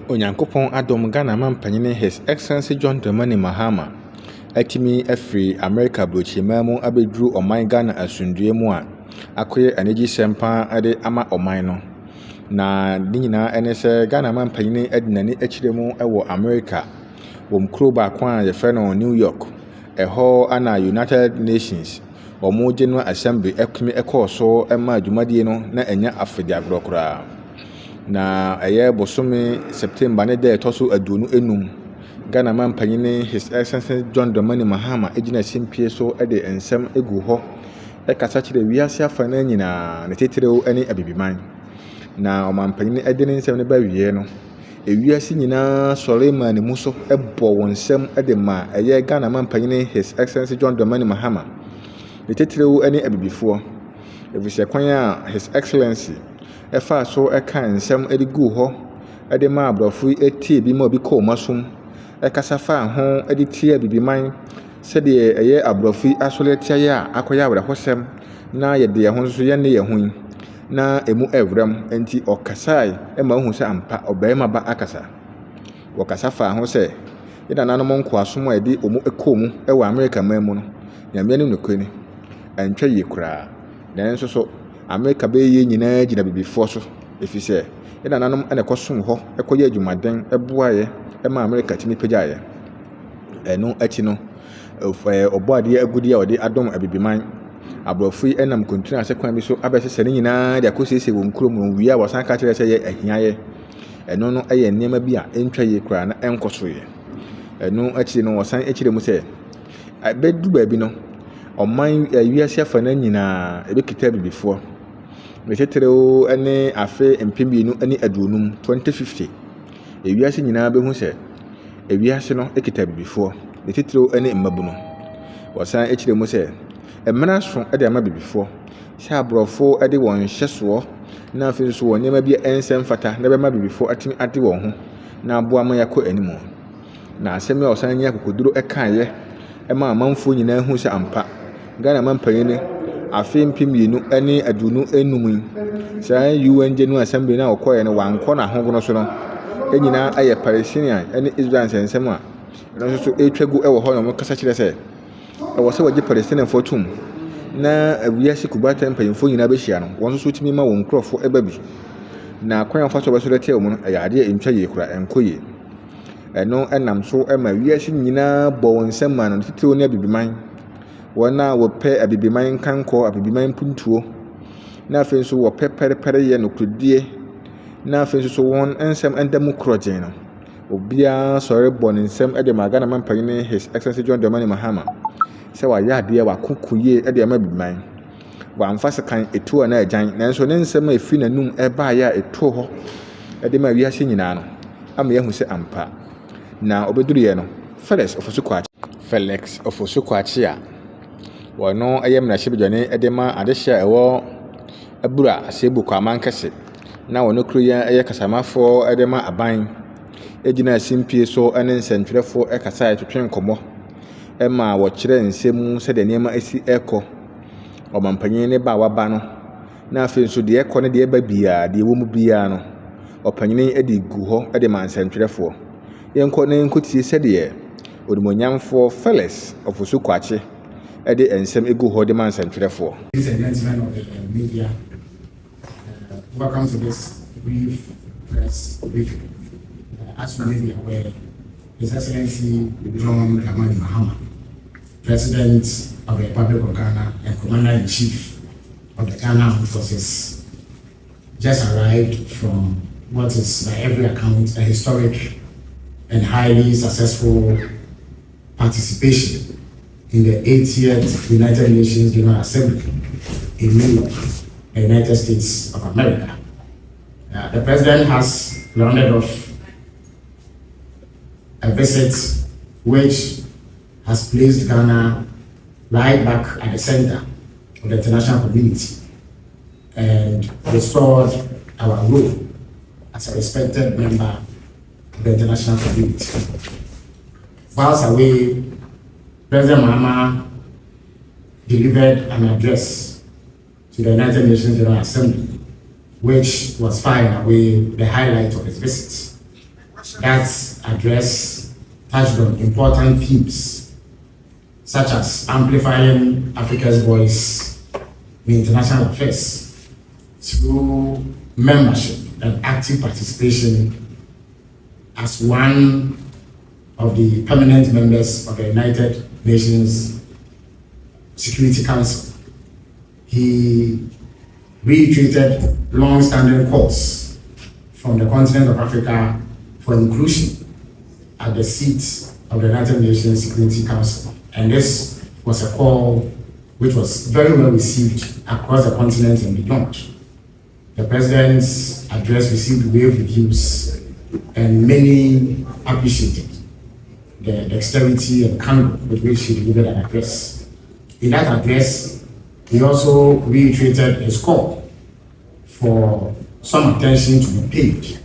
Onyankopɔn adom Ghana mampanyine His Excellency John Dramani Mahama atimi afiri America brochima mu abeduru ɔman Ghana asundue mu a akoye anigyesɛm paa de ama ɔman no. Na ne nyinaa ene sɛ Ghana mampanyine adinani akyire mu wɔ America wɔ mkuro baako a yɛfrɛ no New York. Ɛhɔ ana United Nations ɔmo General Assembly ekumi ɛkɔɔ so ɛma dwumadie no na ɛnya afidi agorɔ koraa. Na ɛyɛ bosome September ne da ɛtɔ so aduonu enum Ghana mampanyine His Excellency John Dramani Mahama egyina simpie so de nsɛm egu hɔ ɛkasa kyerɛ wiase afa na nyinaa ne titiriw ne abibiman. Na ɔmampanyine de ne nsɛm ne ba wie no ewiase nyinaa sɔre ma ne mu so ɛbɔ wɔn nsɛm de ma ɛyɛ Ghana mampanyine His Excellency John Dramani Mahama ne titiriw ne abibifoɔ. Efisɛ kwan a His Excellency ɛfa so ɛka nsɛm de gu hɔ de ma abrɔfo etie bi ma obi kɔ masom ɛkasa fa ho de tie abibiman sɛdeɛ ɛyɛ abrɔfo asɔre tie a akɔyɛ abrɛhosɛm na yɛde yɛn ho nso yɛne yɛn ho na emu ɛwram enti ɔkasae ma hu sɛ ampa ɔbɛrima ba akasa. Wɔkasa fa ho sɛ yɛda nanom nkoasom a yɛde ɔmo ɛkɔ mu ɛwɔ America man mu no nyame ne nokwe ni ɛntwa yie koraa. Nanso so America bɛyɛ nyinaa gyina bibifoɔ so efisɛ yɛda nanom ɛna kɔsom hɔ ɛkɔyɛ adwumaden ɛboaeɛ ɛma America timi pagyaeɛ. Ɛno akyi no ɔboadeɛ agudi a ɔde adom abibiman abrɔfo ɛnam kontinu ase kwan bi so abɛsesɛ ne nyinaa de akɔsiesie wɔn kurom no wie a wɔsan ka kyerɛ sɛ yɛ ahiayɛ. Ɛno no ɛyɛ nneɛma bi a ɛntwa yie koraa na ɛnkɔ so yɛ. Ɛno akyi no wɔsan akyerɛ mu sɛ ɛbɛdu baabi no ɔman wiase afa na nyinaa ɛbɛkita bibifoɔ. Ne titiriw ne afe mpem 2050 2050 ewiase nyinaa bɛhu sɛ ewiase no ekita bibifoɔ. Ne titiriw ne mmabuno. Wɔsan akyerɛ mu sɛ mmara so de ama bibifoɔ sɛ abrɔfo de wɔn hyɛsoɔ na afei nso wɔn nneɛma bi ɛnsɛm fata na bɛma bibifoɔ atimi ade wɔn ho na aboa ma yakɔ anim. Na asɛm a ɔsan nyɛ akokoduro ɛkaeɛ ɛma amanfoɔ nyinaa hu sɛ ampa Ghana mampanyine afe mpem 2025 saa UN General Assembly na ɔkɔɛ no wankɔ na ahogono so no nyinaa ayɛ Palestinian ne Israel nsɛnsɛm a ɛno nso so etwa gu ɛwɔ hɔ na ɔmo kasa kyerɛ sɛ ɛwɔ sɛ wɔgye Palestinianfoɔ tum na awiase kubata mpanyinfoɔ nyinaa bɛhyia no wɔn nso so tumi ma wɔn nkurɔfoɔ ɛba bi. Na kwan a ɔfa so bɛso de mu no ɛyɛ adeɛ ntwa yie kora ɛnkɔ yie. Ɛno ɛnam so ɛma wiase nyinaa bɔ wɔn nsɛm ma no titiriw ne abibiman. Wɔn a wɔpɛ abibiman kankɔ abibiman puntuo na afei nso wɔpɛ pɛrepɛre yɛ nokodie na afei nso so wɔn nsɛm ɛnda mu korɔgyen no obiara sɔre bɔ ne nsɛm de ma Ghana mampanyine His Excellency John Dramani Mahama sɛ wayɛ adeɛ wakoko yie de ama abibiman. Wɔamfa sekan etu a na agyan nanso ne nsɛm a efi n'anum ɛbaeɛ a etu hɔ de ma wiase nyinaa no ama yɛhu sɛ ampa. Na obeduruyɛ no Felix Ofosu Kwakye a wɔno ɛyɛ mmarahyɛbadwani de ma adehyɛ a ɛwɔ abura asebu kwaman kɛse na wɔno kuro yɛn ɛyɛ kasamafoɔ de ma aban egyina simpie so ne nsɛntwerɛfoɔ ɛkasa ɛtwetwe nkɔmmɔ ɛma wɔkyerɛ nsɛm sɛdeɛ nneɛma esi ɛkɔ. Ɔmampanyine ne ba waba no na afei nso deɛ ɛkɔ ne deɛ ɛba biara deɛ ɛwɔ mu biara no ɔpanyine de gu hɔ de ma nsɛntwerɛfoɔ. Yɛnkɔ ne nkɔtie sɛdeɛ onimonyamfoɔ Felix Ofosu Kwakye de nsɛm egu hɔ de ma nsɛntwerɛfoɔ. Ladies and gentlemen of the media, welcome to this brief press briefing. As you may be aware, His Excellency John Dramani Mahama, President of the Republic of Ghana and Commander-in-Chief of the Ghana Armed Forces, just arrived from what is, by every account, a historic and highly successful participation in the 80th United Nations General Assembly in New York, the United States of America. The President has rounded off a visit which has placed Ghana right back at the center of the international community and restored our role as a respected member of the international community. Whilst away, President Mahama delivered an address to the United Nations General Assembly, which was far and away the highlight of his visit. That address touched on important themes such as amplifying Africa's voice in international affairs through membership and active participation as one of the permanent members of the United Nations Security Council. He reiterated long-standing calls from the continent of Africa for inclusion at the seat of the United Nations Security Council. And this was a call which was very well received across the continent and beyond. The President's address received rave reviews, and many appreciated the dexterity and candor with which he delivered an address. In that address, he also reiterated his call for some attention to be paid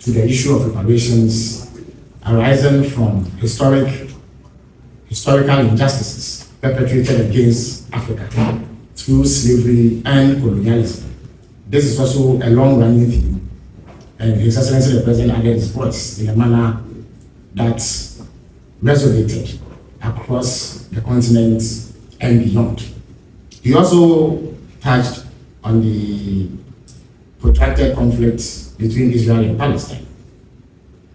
to the issue of reparations arising from historical injustices perpetrated against Africa through slavery and colonialism. This is also a long-running theme, and His Excellency the President added his voice in a manner that resonated across the continent and beyond. He also touched on the protracted conflict between Israel and Palestine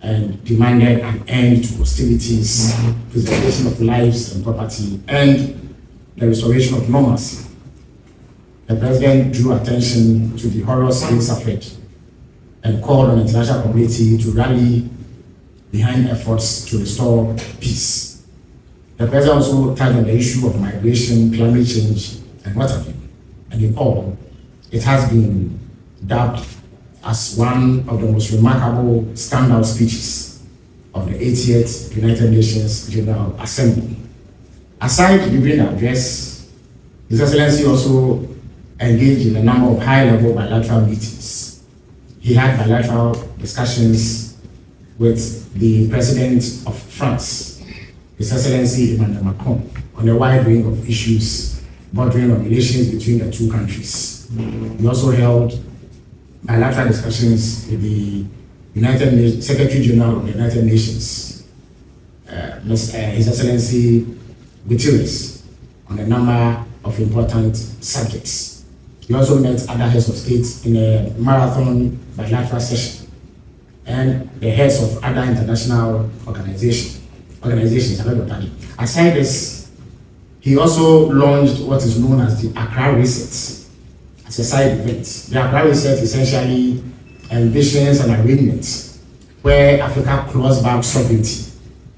and demanded an end to hostilities, preservation of lives and property, and the restoration of normalcy. The President drew attention to the horrors being suffered and called on the international community to rally behind efforts to restore peace. The President also touched on the issue of migration, climate change, and what have you. And in all, it has been dubbed as one of the most remarkable standout speeches of the 80th United Nations General Assembly. Aside delivering the address, His Excellency also engaged in a number of high-level bilateral meetings. He had bilateral discussions with the President of France, His Excellency Emmanuel Macron, on a wide range of issues bordering on relations between the two countries. He also held bilateral discussions with the Secretary General of the United Nations, His Excellency Guterres, on a number of important subjects. He also met other heads of state in a marathon bilateral session, and the heads of other international organizations. Aside this, he also launched what is known as the Accra Reset as a side event. The Accra Reset essentially envisions an arrangement where Africa claws back sovereignty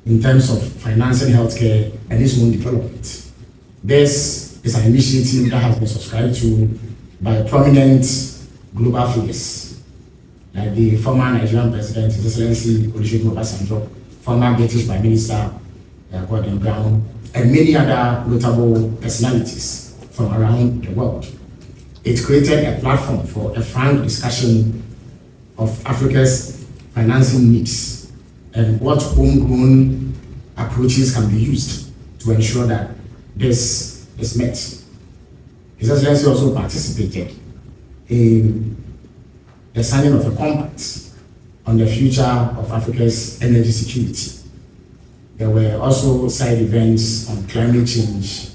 in terms of financing healthcare and its own development. This is an initiative that has been subscribed to by prominent global figures like the former Nigerian President, His Excellency Olusegun Obasanjo, former British Prime Minister Gordon Brown, and many other notable personalities from around the world. It created a platform for a frank discussion of Africa's financing needs and what homegrown approaches can be used to ensure that this is met. His Excellency also participated in the signing of a compact on the future of Africa's energy security. There were also side events on climate change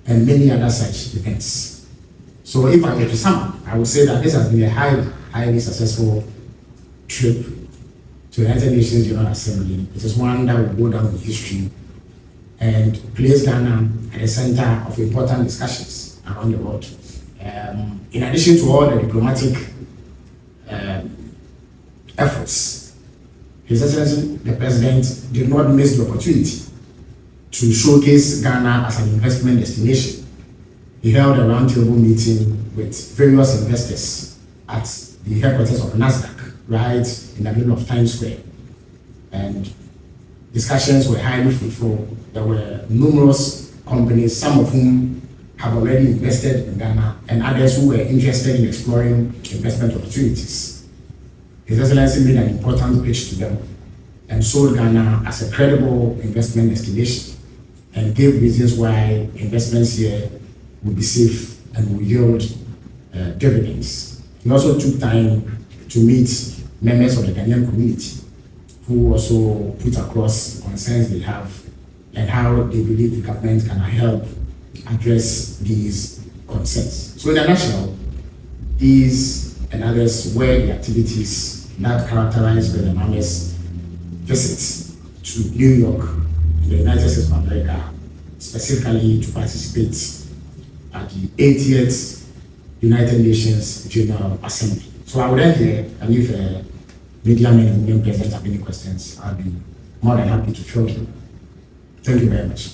and many other such events. So if I were to sum up, I would say that this has been a highly successful trip to the United Nations General Assembly. It is one that will go down in history and place Ghana at the center of important discussions around the world. In addition to all the diplomatic efforts, His Excellency the President did not miss the opportunity to showcase Ghana as an investment destination. He held a roundtable meeting with various investors at the headquarters of NASDAQ, right in the middle of Times Square. And discussions were highly fruitful. There were numerous companies, some of whom have already invested in Ghana, and others who were interested in exploring investment opportunities. His Excellency made an important pitch to them and sold Ghana as a credible investment destination and gave reasons why investments here would be safe and will yield dividends. He also took time to meet members of the Ghanaian community who also put across the concerns they have and how they believe the government can help address these concerns. So in a nutshell, these and others were the activities that characterized the Mahama's visit to New York, in the United States of America, specifically to participate at the 80th United Nations General Assembly. So I would end here, and if media men and women present have any questions, I'll be more than happy to field them. Thank you very much.